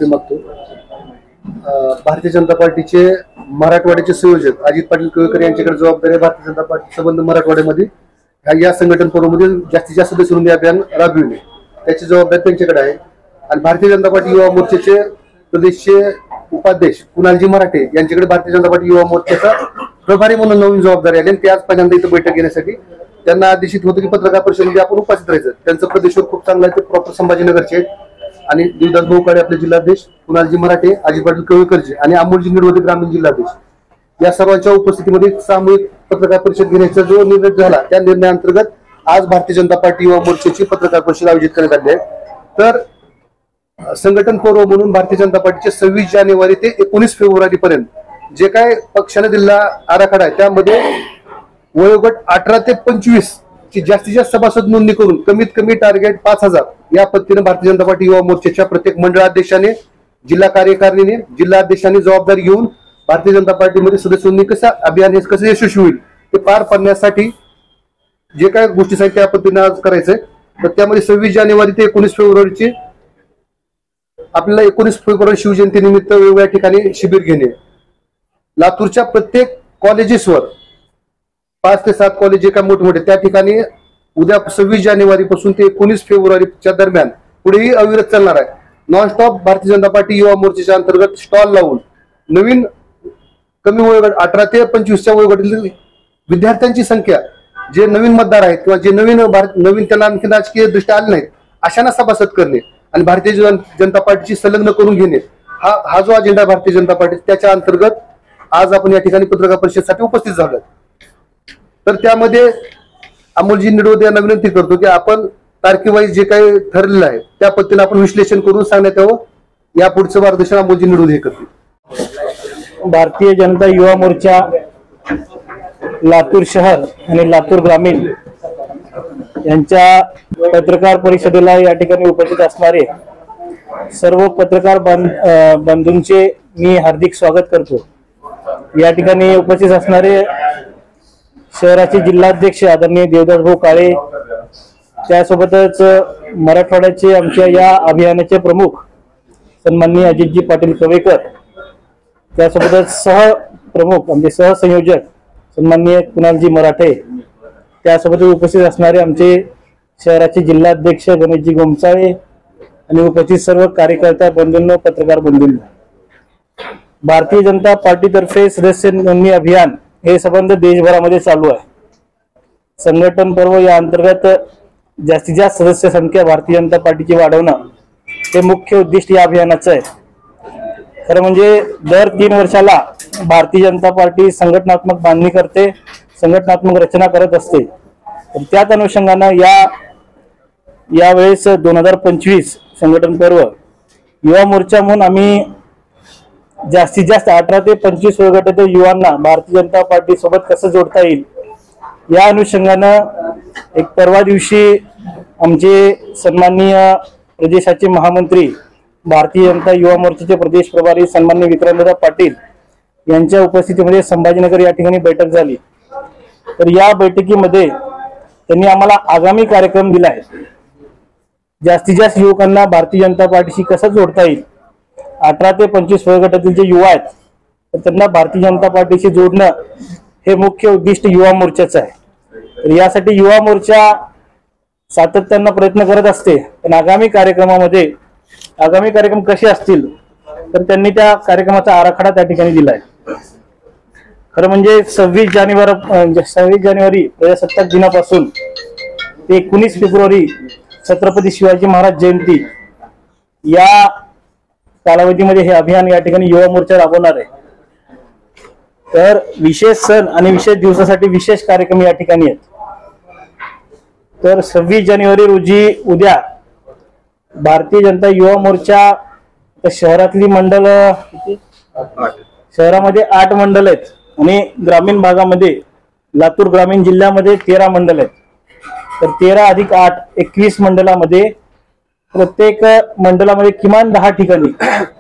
मागतो. भारतीय जनता पार्टीचे मराठवाड्याचे संयोजक अजित पाटील कवेकर यांच्याकडे जबाबदारी आहे. भारतीय जनता पार्टी संबंध मराठवाड्यामध्ये या संघटन पर्वामध्ये जास्तीत जास्त सदस्य नोंदणी अभियान राबविणे त्याची जबाबदारी त्यांच्याकडे आहे. आणि भारतीय जनता पार्टी युवा मोर्चाचे प्रदेशचे उपाध्यक्ष कुणालजी मराठे यांच्याकडे भारतीय जनता पार्टी युवा मोर्चाचा प्रभारी म्हणून नवीन जबाबदारी आली आणि ते आज पहिल्यांदा इथं बैठक घेण्यासाठी त्यांना आदेशित होतं की पत्रकार परिषदेमध्ये आपण उपस्थित राहायचं. त्यांचं प्रदेशवर खूप चांगलं आहे, ते प्रॉपर संभाजीनगरचे आहेत आणि देवदास भाऊ काळे आपले जिल्हाध्यक्ष, कुणालजी मराठे, अजित पाटील कवेकरजी आणि अमोलजी निडवदे ग्रामीण जिल्हाध्यक्ष या सर्वांच्या उपस्थितीमध्ये सामूहिक पत्रकार परिषद घेण्याचा जो निर्णय झाला त्या निर्णयाअंतर्गत आज भारतीय जनता पार्टी युवा मोर्चाची पत्रकार परिषद आयोजित करण्यात आली आहे. तर संघटन पर्व म्हणून भारतीय जनता पार्टीचे 26 जानेवारी ते 19 फेब्रुवारी पर्यंत जे काय पक्षाने दिलेला आराखडा आहे त्यामध्ये वयोगट 18 ते 25 ची जास्तीत जास्त सभासद नोंदणी करून कमीत कमी टार्गेट 5000 या पद्धतीने भारतीय जनता पार्टी युवा मोर्चाच्या प्रत्येक मंडळाध्यक्षाने, जिल्हा कार्यकारिणीने, जिल्हा अध्यक्षांनी जबाबदारी घेऊन भारतीय जनता पार्टीमध्ये सदस्य नोंदणी कसं अभियान हे कसं यशस्वी होईल ते पार पाडण्यासाठी जे काय गोष्टी आहेत त्या पद्धतीने आज करायचंय. तर त्यामध्ये 26 जानेवारी ते 19 फेब्रुवारीची आपल्याला 19 फेब्रुवारी शिवजयंतीनिमित्त वेगवेगळ्या ठिकाणी शिबिर घेणे, लातूरच्या प्रत्येक कॉलेजेसवर 5 ते 7 कॉलेज जे काय मोठमोठे त्या ठिकाणी उद्या 26 जानेवारी पासून ते 19 फेब्रुवारीच्या दरम्यान पुढेही अविरत चालणार आहे. नॉनस्टॉप भारतीय जनता पार्टी युवा मोर्चाच्या अंतर्गत स्टॉल लावून नवीन कमी वयोगट 18 ते 25च्या वयोगटातील विद्यार्थ्यांची संख्या जे नवीन मतदार आहेत किंवा जे नवीन त्यांना आणखी राजकीय दृष्ट्या आले नाहीत अशांना सभासद करणे आणि भारतीय जनता पार्टीची संलग्न करून घेणे हा जो अजेंडा भारतीय जनता पार्टी त्याच्या अंतर्गत आज आपण या ठिकाणी पत्रकार परिषदेसाठी उपस्थित झालो. तर त्यामध्ये अमोलजी निडवदे यांना विनंती करतो की आपण तारखेवाईज जे काही ठरलेलं आहे त्या पद्धतीने आपण विश्लेषण करून सांगण्यात यावं. या पुढचं मार्गदर्शन अमोलजी निडवदे हे करतील. भारतीय जनता युवा मोर्चा लातूर शहर आणि लातूर ग्रामीण यांच्या पत्रकार परिषदेला या ठिकाणी उपस्थित असणारे सर्व पत्रकार बंधूंचे मी हार्दिक स्वागत करतो. या ठिकाणी उपस्थित असणारे शहराचे जिल्हाध्यक्ष आदरणीय देवदास भाऊ काळे, त्यासोबतच मराठवाड्याचे आमच्या या अभियानाचे प्रमुख सन्माननीय अजितजी पाटील कवेकर, त्यासोबतच सहप्रमुख आमचे सहसंयोजक सन्माननीय कुणालजी मराठे, त्यासोबत उपस्थित असणारे आमचे शहराचे जिल्हाध्यक्ष गणेशजी गोमचाळे आणि उपस्थित सर्व कार्यकर्ता बंधूंनो, पत्रकार बंधूंनो, भारतीय जनता पार्टीतर्फे सदस्य नोंदणी अभियान हे संबंध देशभरामध्ये चालू आहे. संघटन पर्व या अंतर्गत जास्तीत जास्त सदस्य संख्या भारतीय जनता पार्टीची वाढवणं हे मुख्य उद्दिष्ट या अभियानाचं आहे. खरं म्हणजे दर 3 वर्षाला भारतीय जनता पार्टी संघटनात्मक बांधणी करते, संघटनात्मक रचना करत असते. तर त्याच अनुषंगानं यावेळेस 2025 संघटन पर्व युवा मोर्चा म्हणून आम्ही जास्तीत जास्त 18 ते 25 वयोगटातील युवांना भारतीय जनता पार्टी सोबत कसं जोडता येईल या अनुषंगानं एक परवा दिवशी आमचे सन्माननीय प्रदेशाचे महामंत्री, भारतीय जनता युवा मोर्चाचे प्रदेश प्रभारी सन्माननीय विक्रमदादा पाटील यांच्या उपस्थितीमध्ये संभाजीनगर या ठिकाणी बैठक झाली. तर या बैठकीमध्ये त्यांनी आम्हाला आगामी कार्यक्रम दिला आहे. जास्तीत जास्त युवकांना भारतीय जनता पार्टीशी कसं जोडता येईल, 18 ते 25 वयोगटातील जे युवा आहेत तर त्यांना भारतीय जनता पार्टीशी जोडणं हे मुख्य उद्दिष्ट युवा मोर्चाचं आहे. तर यासाठी युवा मोर्चा सातत्यानं प्रयत्न करत असते. पण आगामी कार्यक्रम कसे असतील तर त्यांनी त्या कार्यक्रमाचा आराखडा त्या ठिकाणी दिलाय. खरं म्हणजे 26 जानेवारी प्रजासत्ताक दिनापासून ते 19 फेब्रुवारी छत्रपती शिवाजी महाराज जयंती या कालावधीमध्ये हे अभियान या ठिकाणी युवा मोर्चा राबवणार आहे. तर विशेष सण आणि विशेष दिवसासाठी विशेष कार्यक्रम या ठिकाणी आहेत. तर 26 जानेवारी रोजी उद्या भारतीय जनता युवा मोर्चा शहरातली मंडळ शहरामध्ये 8 मंडळ आहेत आणि ग्रामीण भागामध्ये लातूर ग्रामीण जिल्ह्यामध्ये 13 मंडळ आहेत. तर 13 + 8 21 मंडळामध्ये प्रत्येक मंडळामध्ये किमान 10 ठिकाणी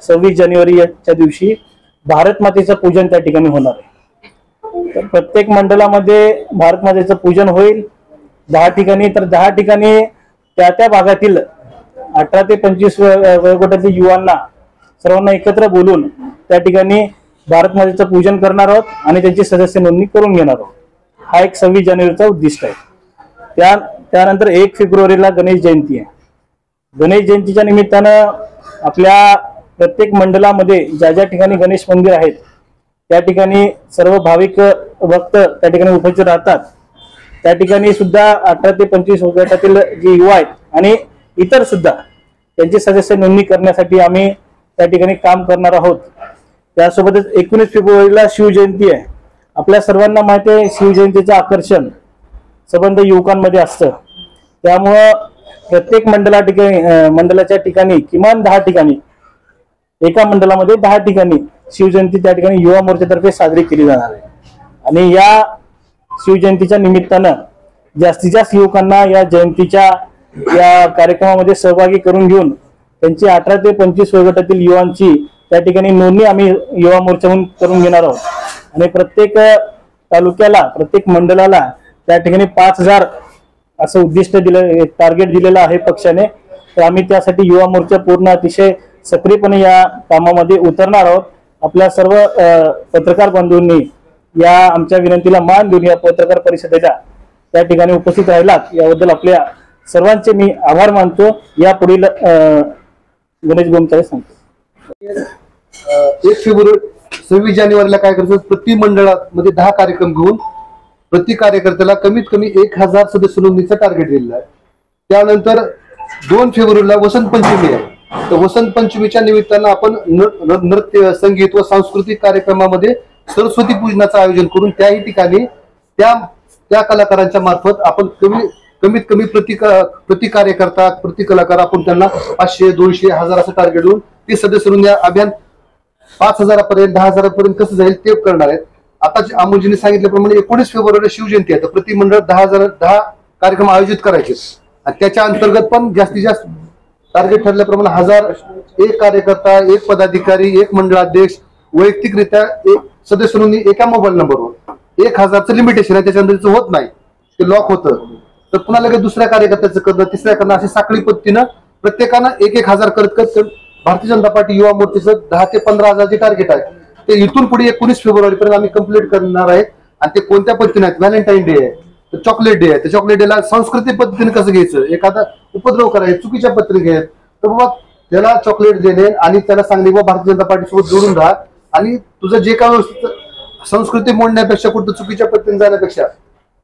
26 जानेवारीच्या दिवशी भारत मातेचं पूजन त्या ठिकाणी होणार आहे. तर प्रत्येक मंडळामध्ये भारत मातेचं पूजन होईल 10 ठिकाणी. तर 10 ठिकाणी त्या भागातील 18 ते 25 वयोगटातील युवांना सर्वांना एकत्र बोलून त्या ठिकाणी भारत मातेचं पूजन करणार आहोत आणि त्यांची सदस्य नोंदणी करून घेणार आहोत. हा एक 26 जानेवारीचा उद्दिष्ट आहे. त्यानंतर 1 फेब्रुवारीला गणेश जयंती आहे. गणेश जयंतीच्या निमित्तानं आपल्या प्रत्येक मंडलामध्ये ज्या ज्या ठिकाणी गणेश मंदिर आहेत त्या ठिकाणी सर्व भाविक भक्त त्या ठिकाणी उपस्थित राहतात. त्या ठिकाणी सुद्धा 18 ते 25 वयोगटातील जे युवा आहेत आणि इतर सुद्धा त्यांची सदस्य नोंदणी करण्यासाठी आम्ही त्या ठिकाणी काम करणार आहोत. त्यासोबतच 19 फेब्रुवारीला शिवजयंती आहे. आपल्या सर्वांना माहिती आहे शिवजयंतीचं आकर्षण संबंध युवकांमध्ये असतं. त्यामुळं प्रत्येक मंडलाच्या ठिकाणी किमान 10 ठिकाणी, एका मंडलामध्ये 10 ठिकाणी शिवजयंती त्या ठिकाणी युवा मोर्चातर्फे साजरी केली जाणार आहे. आणि या शिवजयंतीच्या निमित्तानं जास्तीत जास्त युवकांना या जयंतीच्या या कार्यक्रमामध्ये सहभागी करून घेऊन त्यांची 18 ते 25 वयोगटातील युवांची त्या ठिकाणी नोंदणी आम्ही युवा मोर्चा म्हणून करून घेणार आहोत. आणि प्रत्येक तालुक्याला, प्रत्येक मंडलाला त्या ठिकाणी 5000 असं उद्दिष्ट टार्गेट दिलेलं आहे पक्षाने. तर आम्ही त्यासाठी युवा मोर्चा पूर्ण अतिशय सक्रियपणे या कामामध्ये उतरणार आहोत. आपल्या सर्व पत्रकार बंधूंनी या आमच्या विनंतीला मान देऊन या पत्रकार परिषदेला त्या ठिकाणी उपस्थित राहिलात याबद्दल आपल्या सर्वांचे मी आभार मानतो. या पुढील गणेश गोमचाळे सांगतो. 1 फेब्रुवारी 26 जानेवारीला काय करायचं, प्रति मंडळामध्ये 10 कार्यक्रम घेऊन प्रति कार्यकर्त्याला कमीत कमी 1000 सदस्य नोंदणीचं टार्गेट दिलेलं आहे. त्यानंतर 2 फेब्रुवारीला वसंत पंचमी आहे. तर वसंत पंचमीच्या निमित्तानं आपण नृत्य, संगीत व सांस्कृतिक कार्यक्रमामध्ये सरस्वती पूजनाचं आयोजन करून त्याही ठिकाणी त्या कलाकारांच्या मार्फत आपण कमीत कमी प्रति कार्यकर्ता, प्रति कलाकार आपण त्यांना 500, 200, 1000 असं टार्गेट देऊन ते सदस्य नोंदणी अभियान 5000 पर्यंत, 10000 पर्यंत कसं जाईल ते करणार आहेत. आता अमोलजींनी सांगितल्याप्रमाणे 19 फेब्रुवारीला शिवजयंती आहे. तर प्रति मंडळ 10 कार्यक्रम आयोजित करायचे आणि त्याच्या अंतर्गत पण जास्तीत जास्त टार्गेट ठरल्याप्रमाणे 1000 एक कार्यकर्ता, एक पदाधिकारी, एक मंडळाध्यक्ष, वैयक्तिकरित्या एक सदस्य नोंदणी एका मोबाईल नंबरवर 1000चं लिमिटेशन आहे. त्याच्यानंतर होत नाही, ते लॉक होतं. तर पुन्हा लगेच दुसऱ्या कार्यकर्त्याचं करणं, तिसऱ्या करणं, अशी साखळी पद्धतीनं प्रत्येकानं 1000 करत भारतीय जनता पार्टी युवा मोर्चाचं 10 ते 15,000चे टार्गेट आहे. ते इथून पुढे 19 फेब्रुवारी पर्यंत आम्ही कंप्लीट करणार आहे. आणि ते कोणत्या पद्धतीने आहेत, व्हॅलेंटाईन डे आहे, तर चॉकलेट डे आहे. त्या चॉकलेट डेला सांस्कृतिक पद्धतीने कसं घ्यायचं, एखादा उपद्रव करायचा, चुकीच्या पद्धतीने घ्यायचं, तर बाबा त्याला चॉकलेट देणे आणि त्याला सांगणे बाबा भारतीय जनता पार्टी सोबत जोडून राहा आणि तुझं जे काय संस्कृती मोडण्यापेक्षा, कुठं चुकीच्या पद्धतीने जाण्यापेक्षा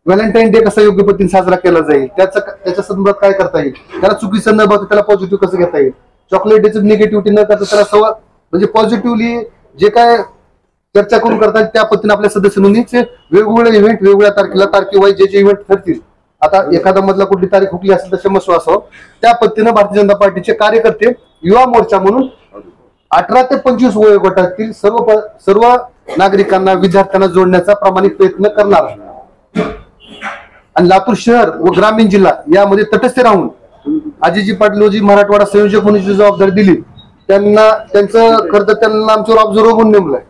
व्हॅलेंटाईन डे कसा योग्य पद्धतीने साजरा केला जाईल, त्याच्या संदर्भात काय करता येईल, त्याला चुकीचं न बघता त्याला पॉझिटिव्ह कसं घेता येईल, चॉकलेट डेचं निगेटिव्हिटी न करता त्याला म्हणजे पॉझिटिव्हली जे काय चर्चा करून करतात त्या पद्धतीने आपल्या सदस्य नोंदणीचे वेगवेगळे इव्हेंट वेगवेगळ्या तारखेवाईज जे इव्हेंट ठरतील. आता एखादा मधला कुठली तारीख हुकली असेल तर क्षमस्व असावं, त्या पद्धतीनं भारतीय जनता पार्टीचे कार्यकर्ते युवा मोर्चा म्हणून 18 ते 25 वयोगटातील सर्व नागरिकांना, विद्यार्थ्यांना जोडण्याचा प्रामाणिक प्रयत्न करणार आहे. आणि लातूर शहर व ग्रामीण जिल्हा यामध्ये तटस्थ राहून अजितजी पाटील मराठवाडा संयोजक म्हणून जी जबाबदारी दिली त्यांचं खरं तर त्यांना आमच्यावर ऑब्झर्व्हर म्हणून नेमलंय.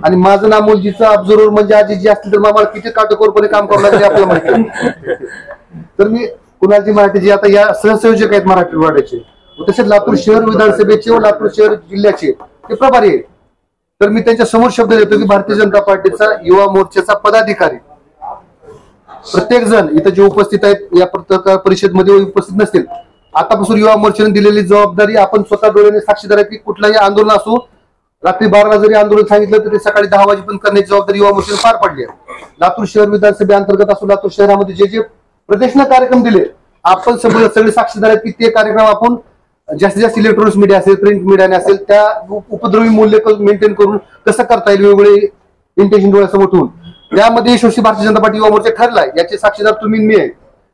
आणि माझं नाम अमोलजीचं ऑब्झर्व्हर म्हणजे अजितजी असतील तर मला किती काटेकोरपणे काम करावं लागेल आपल्याला माहिती. तर मी कुणालजी मराठीजी आता या सहसंयोजक आहेत मराठवाड्याचे, तसेच लातूर शहर विधानसभेचे व लातूर शहर जिल्ह्याचे ते प्रभारी आहेत. तर मी त्यांच्या समोर शब्द देतो की भारतीय जनता पार्टीचा युवा मोर्चाचा पदाधिकारी प्रत्येक जण इथं जे उपस्थित आहेत या पत्रकार परिषदेमध्ये उपस्थित नसतील, आतापासून युवा मोर्चाने दिलेली जबाबदारी आपण स्वतः डोळ्याने साक्षीदार आहे की कुठलाही आंदोलन असो, रात्री 12ला जरी आंदोलन सांगितलं तर ते सकाळी 10 वाजेपर्यंत करण्याची जबाबदारी युवा मोर्चाने पार पाडली आहे. लातूर शहर विधानसभे अंतर्गत असो, लातूर शहरामध्ये जे प्रदर्शन कार्यक्रम दिले आपण सगळे साक्षीदार आहेत की ते कार्यक्रम आपण जास्तीत जास्त इलेक्ट्रॉनिक्स मीडिया असेल, प्रिंट मीडियाने असेल, त्या उपद्रवी मूल्य मेंटेन करून कसं करता येईल वेगवेगळे इंटेन्शन डोळ्यासमोर ठेवून त्यामध्ये यशस्वी भारतीय जनता पार्टी युवा मोर्चा ठरलाय. याचे साक्षीदार तुम्ही मी आहे.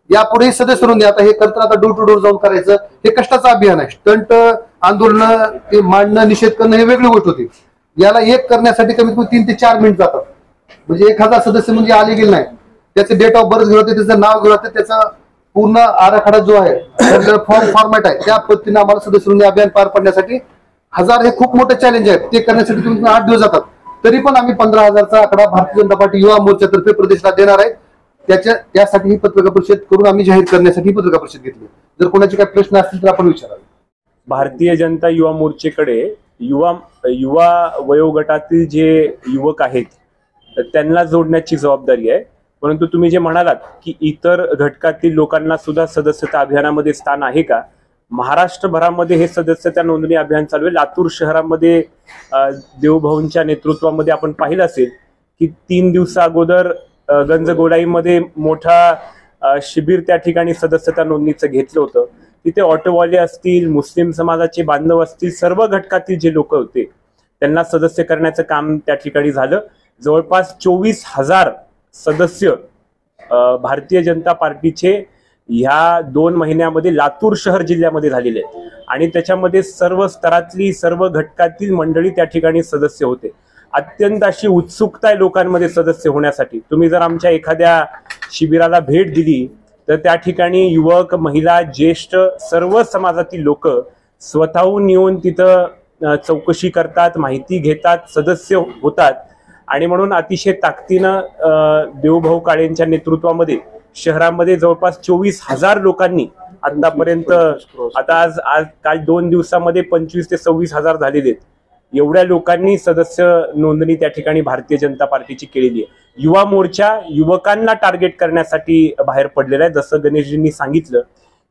यापुढे सदस्य नोंदणी आता हे करताना आता डोर टू डोर जाऊन करायचं हे कष्टाचं अभियान आहे. स्टंट आंदोलन ते मांडणं, निषेध करणं हे वेगळी गोष्ट होती. याला एक करण्यासाठी कमीत कमी 3 ते 4 मिनिट जातात. म्हणजे 1000 सदस्य म्हणजे आले गेले नाही, त्याचे डेट ऑफ बर्थ घेऊन त्याचं नाव घेऊन त्याचा पूर्ण आराखडा जो आहे फॉर्मॅट आहे त्या पद्धतीने आम्हाला सदस्य नोंदणी अभियान पार पाडण्यासाठी 1000 हे खूप मोठं चॅलेंज आहे. ते करण्यासाठी तुम्ही 8 दिवस जातात. तरी पण आम्ही 15,000चा आकडा भारतीय जनता पार्टी युवा मोर्चातर्फे प्रदेशला देणार आहे. त्यासाठी ही पत्रकार परिषद करून आम्ही जाहीर करण्यासाठी ही पत्रकार परिषद घेतली. जर कोणाचे काही प्रश्न असतील तर आपण विचारावे. भारतीय जनता युवा मोर्चेकडे युवा वयोगटातील जे युवक आहेत त्यांना जोडण्याची जबाबदारी आहे. परंतु तुम्ही जे म्हणालात की इतर घटकातील लोकांना सुद्धा सदस्यता अभियानामध्ये स्थान आहे का, महाराष्ट्रभरामध्ये हे सदस्यता नोंदणी अभियान चालू आहे. लातूर शहरामध्ये देवभाऊंच्या नेतृत्वामध्ये आपण पाहिलं असेल की 3 दिवसा अगोदर गंजगोलाईमध्ये मोठा शिबिर त्या ठिकाणी सदस्यता नोंदणीचं घेतलं होतं. तिथे ऑटोवाले असतील, मुस्लिम समाजाचे बांधव असतील, सर्व घटकातील जे लोक होते त्यांना सदस्य करण्याचं काम त्या ठिकाणी झालं. जवळपास 24,000 सदस्य भारतीय जनता पार्टीचे ह्या 2 महिन्यामध्ये लातूर शहर जिल्ह्यामध्ये झालेले आहेत आणि त्याच्यामध्ये सर्व स्तरातली सर्व घटकातील मंडळी त्या ठिकाणी सदस्य होते. अत्यंत अशी उत्सुकता आहे लोकांमध्ये सदस्य होण्यासाठी. तुम्ही जर आमच्या एखाद्या शिबिराला भेट दिली तर त्या ठिकाणी युवक, महिला, ज्येष्ठ सर्व समाजातील लोक स्वतःहून येऊन तिथं चौकशी करतात, माहिती घेतात, सदस्य होतात. आणि म्हणून अतिशय ताकदीनं देवभाऊ काळेंच्या नेतृत्वामध्ये शहरामध्ये जवळपास 24,000 लोकांनी आतापर्यंत, आता आज काल 2 दिवसामध्ये 25,000 ते 26,000 झालेले आहेत. एवढ्या लोकांनी सदस्य नोंदणी त्या ठिकाणी भारतीय जनता पार्टीची केलेली आहे. युवा मोर्चा युवकांना टार्गेट करण्यासाठी बाहेर पडलेला आहे. जसं गणेशजींनी सांगितलं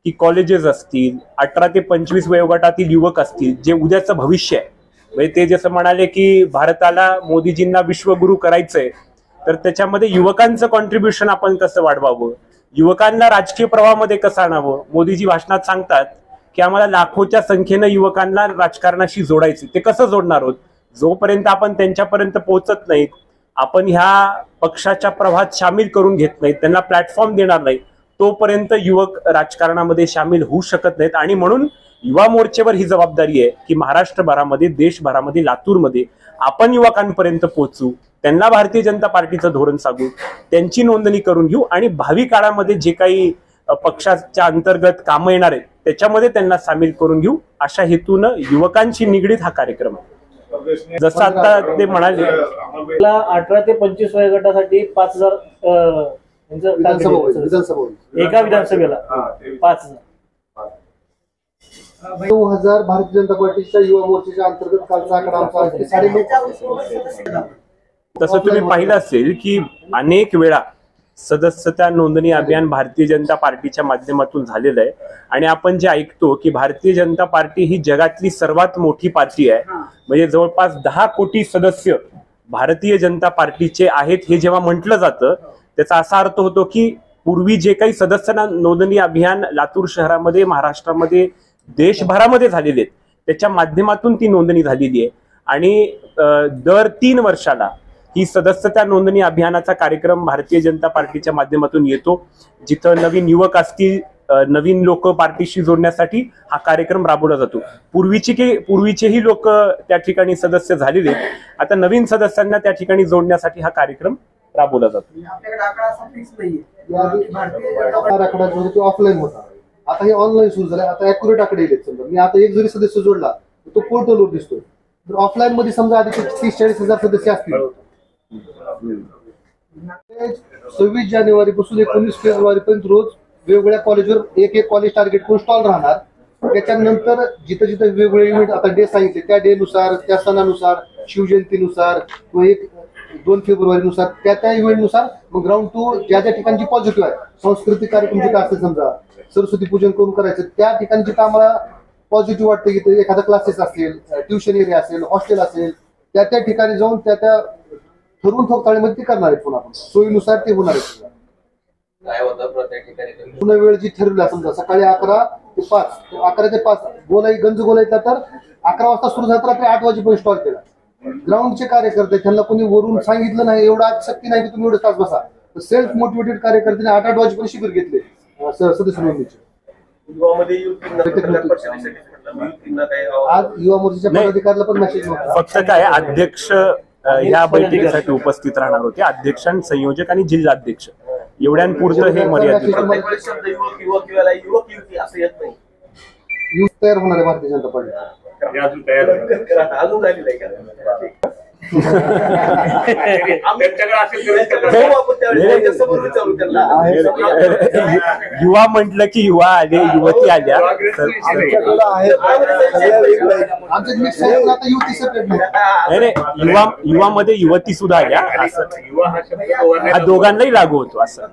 की कॉलेजेस असतील, 18 ते 25 वयोगटातील युवक असतील, जे उद्याचं भविष्य आहे. म्हणजे ते जसं म्हणाले की भारताला मोदीजींना विश्वगुरू करायचंय, तर त्याच्यामध्ये युवकांचं कॉन्ट्रीब्युशन आपण कसं वाढवावं, युवकांना राजकीय प्रवाहामध्ये कसं आणावं. मोदीजी भाषणात सांगतात की आम्हाला लाखोच्या संख्येनं युवकांना राजकारणाशी जोडायचे. ते कसं जोडणार आहोत? जोपर्यंत आपण त्यांच्यापर्यंत पोहोचत नाहीत, आपण ह्या पक्षाच्या प्रवाहात सामील करून घेत नाहीत, त्यांना प्लॅटफॉर्म देणार नाही, तोपर्यंत युवक राजकारणामध्ये सामील होऊ शकत नाहीत. आणि म्हणून युवा मोर्चेवर ही जबाबदारी आहे की महाराष्ट्रभरामध्ये, देशभरामध्ये, लातूरमध्ये आपण युवकांपर्यंत पोहोचू, त्यांना भारतीय जनता पार्टीचं धोरण सांगू, त्यांची नोंदणी करून घेऊ आणि भावी काळामध्ये जे काही पक्षाच्या अंतर्गत कामं येणार आहेत त्याच्यामध्ये त्यांना सामील करून घेऊ, अशा हेतूनं युवकांशी निगडीत हा कार्यक्रम आहे. जसं आता ते म्हणाले 18 ते 25 वयोगटासाठी 5,000 एका विधानसभेला 5,000. 9,000 भारतीय जनता पार्टीच्या युवा मोर्चाच्या अंतर्गत कालचा आकडा आमचा 9.5. तसं तुम्ही पाहिलं असेल की अनेक वेळा सदस्यता नोंदणी अभियान भारतीय जनता पार्टीच्या माध्यमातून झालेलं आहे. आणि आपण जे ऐकतो की भारतीय जनता पार्टी ही जगातली सर्वात मोठी पार्टी आहे, म्हणजे जवळपास 10 कोटी सदस्य भारतीय जनता पार्टीचे आहेत, हे जेव्हा म्हटलं जातं त्याचा असा अर्थ होतो की पूर्वी जे काही सदस्यता नोंदणी अभियान लातूर शहरामध्ये, महाराष्ट्रामध्ये, देशभरामध्ये झालेले आहेत त्याच्या माध्यमातून ती नोंदणी झालेली आहे. आणि दर 3 वर्षाला ही सदस्यता नोंदणी अभियानाचा कार्यक्रम भारतीय जनता पार्टीच्या माध्यमातून येतो. जिथं नवीन युवक असतील, नवीन लोक पार्टीशी जोडण्यासाठी हा कार्यक्रम राबवला जातो. पूर्वीचेही लोक त्या ठिकाणी सदस्य झालेले, आता नवीन सदस्यांना त्या ठिकाणी जोडण्यासाठी हा कार्यक्रम राबवला जातो. ऑफलाईन होता, आता हे ऑनलाईन सुरू झालं. आता अॅक्युरेट आकडे येतात. समजा मी आता एक जरी सदस्य जोडला तो पोर्टलवर दिसतोय. तर ऑफलाईन मध्ये समजा आधी 30-40,000 सदस्य असतील, 26 जानेवारी पासून 19 फेब्रुवारी पर्यंत रोज वेगवेगळ्या कॉलेजवर एक कॉलेज टार्गेट करून स्टॉल राहणार. त्याच्यानंतर जिथं जिथं वेगवेगळे इव्हेंट आता डे सांगितले त्या डे नुसार, त्या सणानुसार, शिवजयंतीनुसार किंवा 2 फेब्रुवारीनुसार त्या इव्हेंटनुसार मग ग्राउंड टू ज्या ठिकाणची पॉझिटिव्ह आहे, सांस्कृतिक कार्यक्रम जिथं असते, समजा सरस्वती पूजन करून करायचं, त्या ठिकाणी जिथं आम्हाला पॉझिटिव्ह वाटतं की एखादा क्लासेस असेल, ट्युशन एरिया असेल, हॉस्टेल असेल, त्या ठिकाणी जाऊन त्या ठरवून ठोकताळीमध्ये ते करणार आहेत. पुन्हा आपण सोयीनुसार ते होणार आहे. पुन्हा वेळ जी ठरवली, समजा सकाळी 11 ते 5, 11 ते 5 गोलाई गंज गोलाईतला तर 11 वाजता सुरू झाला तर रात्री 8 वाजेपर्यंत स्टॉल केला. ग्राउंडचे कार्यकर्ते, त्यांना कोणी वरून सांगितलं नाही, एवढा शक्ती नाही की तुम्ही एवढे तास बसा. सेल्फ मोटिवेटेड कार्यकर्त्याने 8 वाजेपर्यंत शिबिर घेतले सदस्य नोंदणीचे. आज युवा मोर्चाच्या पदाधिकाऱ्याला पण मेसेज होता. फक्त काय अध्यक्ष ह्या बैठकीसाठी उपस्थित राहणार होते, अध्यक्ष, संयोजक आणि जिल्हाध्यक्ष एवढ्यांपुरतं हे मर्यादित होतं. युथ तयार होणार आहे भारतीय जनता पार्टी. युवा म्हटलं की युवा आले, युवती आल्या. युवामध्ये युवती सुद्धा आल्या, हा दोघांनाही लागू होतो असं.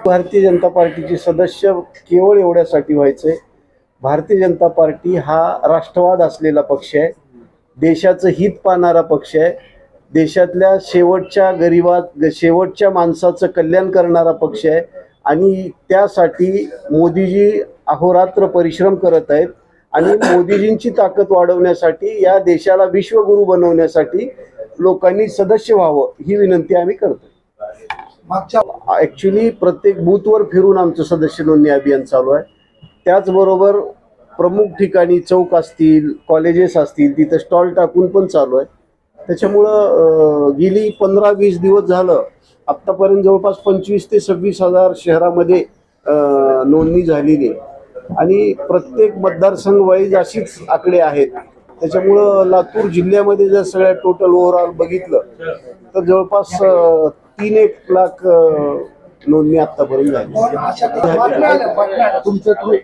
भारतीय जनता पार्टीचे सदस्य केवळ एवढ्यासाठी व्हायचंय, भारतीय जनता पार्टी हा राष्ट्रवाद असलेला पक्ष आहे, देशाचं हित पाहणारा पक्ष आहे, देशातल्या शेवटच्या गरिबात शेवटच्या माणसाचं कल्याण करणारा पक्ष आहे आणि त्यासाठी मोदीजी अहोरात्र परिश्रम करत आहेत आणि मोदीजींची ताकद वाढवण्यासाठी या देशाला विश्वगुरू बनवण्यासाठी लोकांनी सदस्य व्हावं ही विनंती आम्ही करतो. ऍक्च्युली प्रत्येक बूथवर फिरून आमचं सदस्य नोंदणी अभियान चालू आहे. त्याचबरोबर प्रमुख ठिकाणी चौक असतील, कॉलेजेस असतील, तिथं स्टॉल टाकून पण चालू आहे. त्याच्यामुळं गेली 15-20 दिवस झालं आत्तापर्यंत जवळपास 25,000 ते 26,000 शहरामध्ये नोंदणी झालेली आहे आणि प्रत्येक मतदारसंघ वाईज अशीच आकडे आहेत. त्याच्यामुळं लातूर जिल्ह्यामध्ये जर सगळ्या टोटल ओव्हरऑल बघितलं तर जवळपास 3-1 लाख नोंदणी आतापर्यंत झाली. तुमचं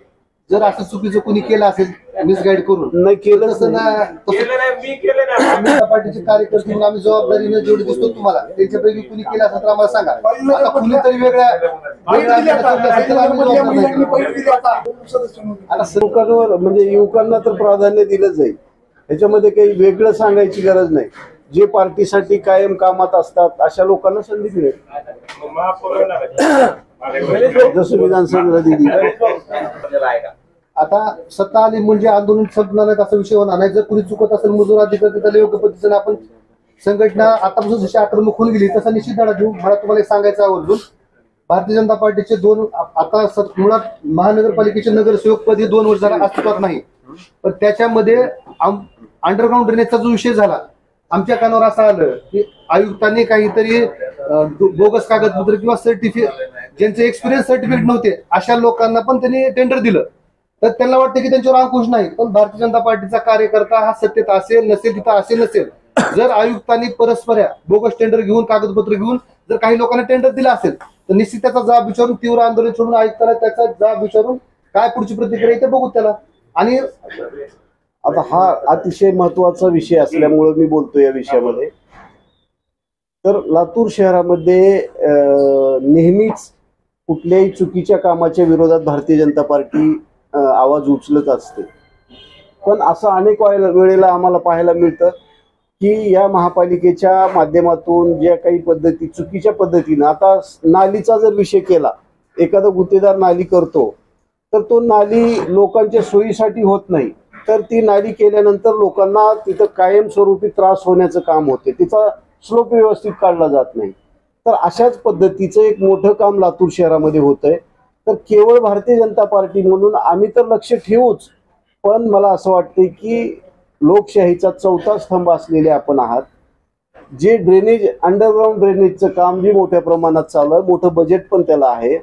जर असं चुकीचं कोणी केलं असेल मिसगाईड करून नाही केलं तसं ना, आम्ही पार्टीचे कार्यकर्ते म्हणून आम्ही जबाबदारीने जेवढे दिसतो तुम्हाला त्यांच्यापैकी कुणी केलं असेल तर आम्हाला सांगा. आता कुणीतरी आता लोकांवर म्हणजे युवकांना तर प्राधान्य दिलं जाईल, ह्याच्यामध्ये काही वेगळं सांगायची गरज नाही. जे पार्टीसाठी कायम कामात असतात अशा लोकांना संधी मिळेल, जसं विधानसभेला दिली. आता सत्ता आली म्हणजे आंदोलन संपणार नाही असा विषय होणार नाही. जर कुणी चुकत असेल मजूर अधिकारी त्याला योग्य पद्धतीने आपण संघटना आतापासून जशी आक्रमक होऊन गेली तसा निश्चित धडा देऊ. मला तुम्हाला एक सांगायचं आवर्जून, भारतीय जनता पार्टीचे आता मुळात महानगरपालिकेचे नगरसेवक पद हे 2 वर्ष झाला अस्तित्वात नाही, पण त्याच्यामध्ये अंडरग्राऊंड ड्रेनेजचा जो विषय झाला आमच्या कानावर असं आलं की आयुक्तांनी काहीतरी बोगस कागदपत्र किंवा सर्टिफिकेट, ज्यांचे एक्सपिरियन्स सर्टिफिकेट नव्हते अशा लोकांना पण त्यांनी टेंडर दिलं. तर त्यांना वाटतं की त्यांच्यावर अंकुश नाही, पण भारतीय जनता पार्टीचा कार्यकर्ता हा सत्तेत असेल नसेल, तिथं असेल नसेल, जर आयुक्तांनी परस्पर बोगस टेंडर घेऊन कागदपत्र घेऊन जर काही लोकांना टेंडर दिला असेल तर निश्चित त्याचा जाब विचारून तीव्र आंदोलन सोडून आयुक्ताला त्याचा जाब विचारून काय पुढची प्रतिक्रिया ते बघू त्याला. आणि आता हा अतिशय महत्वाचा विषय असल्यामुळे मी बोलतो या विषयामध्ये. तर लातूर शहरामध्ये नेहमीच कुठल्याही चुकीच्या कामाच्या विरोधात भारतीय जनता पार्टी आवाज उचलत असते, पण असं अनेक वेळेला आम्हाला पाहायला मिळतं की या महापालिकेच्या माध्यमातून ज्या काही पद्धती चुकीच्या पद्धतीनं, आता नालीचा जर विषय केला, एखादा गुत्तेदार नाली करतो तर तो नाली लोकांच्या सोयीसाठी होत नाही, तर ती नाली केल्यानंतर लोकांना तिथं कायमस्वरूपी त्रास होण्याचं काम होते, तिचा स्लोप व्यवस्थित काढला जात नाही. तर अशाच पद्धतीचं एक मोठं काम लातूर शहरामध्ये होत आहे. तर केवळ भारतीय जनता पार्टी म्हणून आम्ही तर लक्ष ठेवूच, पण मला असं वाटतं की लोकशाहीचा 4था स्तंभ असलेले आपण आहात. जे ड्रेनेज अंडरग्राऊंड ड्रेनेजचं काम जे मोठ्या प्रमाणात चालू आहे, मोठं बजेट पण त्याला आहे,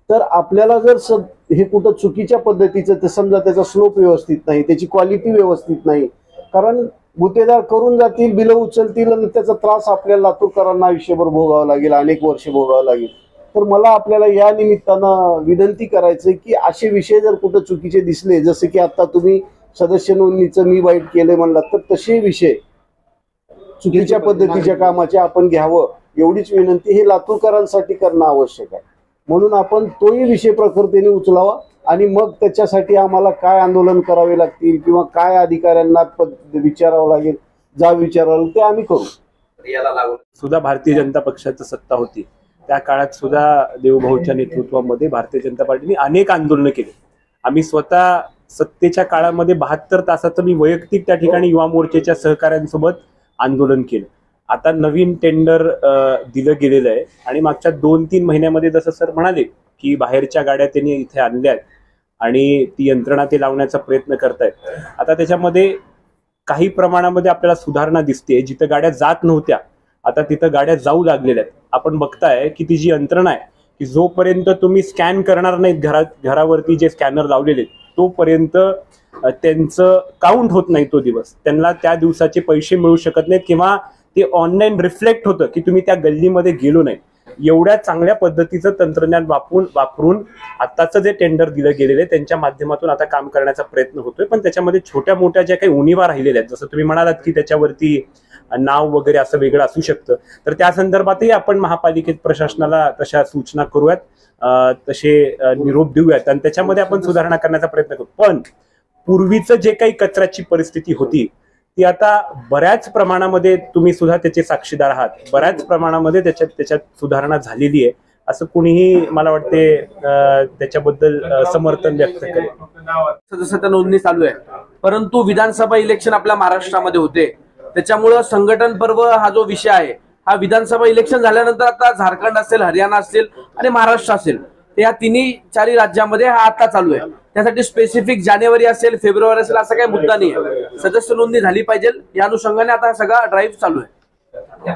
तर आपल्याला जर हे कुठं चुकीच्या पद्धतीचं, तर समजा त्याचा स्लोप व्यवस्थित नाही, त्याची क्वालिटी व्यवस्थित नाही, कारण गुत्तेदार करून जातील, बिलं उचलतील आणि त्याचा त्रास आपल्याला लातूरकरांना आयुष्यभर भोगावं लागेल, अनेक वर्ष भोगावं लागेल. तर मला आपल्याला या निमित्तानं विनंती करायचं की असे विषय जर कुठं चुकीचे दिसले, जसे की आता तुम्ही सदस्य नोंदणीचं मी वाईट केलंय म्हणलात, तर तसे विषय चुकीच्या पद्धतीच्या कामाचे आपण घ्यावं एवढीच विनंती हे लातूरकरांसाठी करणं आवश्यक आहे. म्हणून आपण तोही विषय प्रखरतेने उचलावा आणि मग त्याच्यासाठी आम्हाला काय आंदोलन करावे लागतील किंवा काय अधिकाऱ्यांना विचारावं लागेल, जा विचारावं ते आम्ही करू. सुद्धा भारतीय जनता पक्षाची सत्ता होती त्या काळात सुद्धा देवभाऊच्या नेतृत्वामध्ये भारतीय जनता पार्टीने अनेक आंदोलनं केली. आम्ही स्वतः सत्तेच्या काळामध्ये 72 तासाचं मी वैयक्तिक त्या ठिकाणी युवा मोर्चाच्या सहकाऱ्यांसोबत आंदोलन केलं. आता नवीन टेंडर दिलं गेलेलं आहे आणि मागच्या 2-3 महिन्यामध्ये जसं सर म्हणाले की बाहेरच्या गाड्या त्यांनी इथे आणल्यात आणि ती यंत्रणा ते लावण्याचा प्रयत्न करतायत. आता त्याच्यामध्ये काही प्रमाणामध्ये आपल्याला सुधारणा दिसते. जिथं गाड्या जात नव्हत्या आता तिथं गाड्या जाऊ लागलेल्या आहेत. आपण बघताय की ती जी यंत्रणा आहे की जोपर्यंत तुम्ही स्कॅन करणार नाहीत घरावरती जे स्कॅनर लावलेले तोपर्यंत त्यांचं काउंट होत नाही तो दिवस, त्यांना त्या दिवसाचे पैसे मिळू शकत नाहीत किंवा ते ऑनलाईन रिफ्लेक्ट होतं की तुम्ही त्या गल्लीमध्ये गेलो नाही. एवढ्या चांगल्या पद्धतीचं तंत्रज्ञान वापरून आताचं जे टेंडर दिलं गेलेलं आहे त्यांच्या माध्यमातून आता काम करण्याचा प्रयत्न होतोय. पण त्याच्यामध्ये छोट्या मोठ्या ज्या काही उणीवा राहिलेल्या आहेत, जसं तुम्ही म्हणालात की त्याच्यावरती नाव वगैरे असं वेगळं असू शकतं, तर त्या संदर्भातही आपण महापालिकेत प्रशासनाला तशा सूचना करूयात, तसे निरोप देऊयात आणि त्याच्यामध्ये आपण सुधारणा करण्याचा प्रयत्न करू. पण पूर्वीचं जे काही कचऱ्याची परिस्थिती होती ती आता बऱ्याच प्रमाणामध्ये, तुम्ही सुद्धा त्याचे साक्षीदार आहात, बऱ्याच प्रमाणामध्ये त्याच्यात सुधारणा झालेली आहे, असं कुणीही मला वाटते त्याच्याबद्दल समर्थन व्यक्त करेल. सदस्यता नोंदणी चालू आहे, परंतु विधानसभा इलेक्शन आपल्या महाराष्ट्रामध्ये होते, त्याच्यामुळं संघटन पर्व हा जो विषय आहे हा विधानसभा इलेक्शन झाल्यानंतर आता झारखंड असेल, हरियाणा असेल आणि महाराष्ट्र असेल, या तिन्ही चारही राज्यामध्ये हा आता चालू आहे. त्यासाठी स्पेसिफिक जानेवारी असेल, फेब्रुवारी असेल असा काही मुद्दा नाही आहे. सदस्य नोंदणी झाली पाहिजे या अनुषंगाने आता सगळा ड्राईव्ह चालू आहे.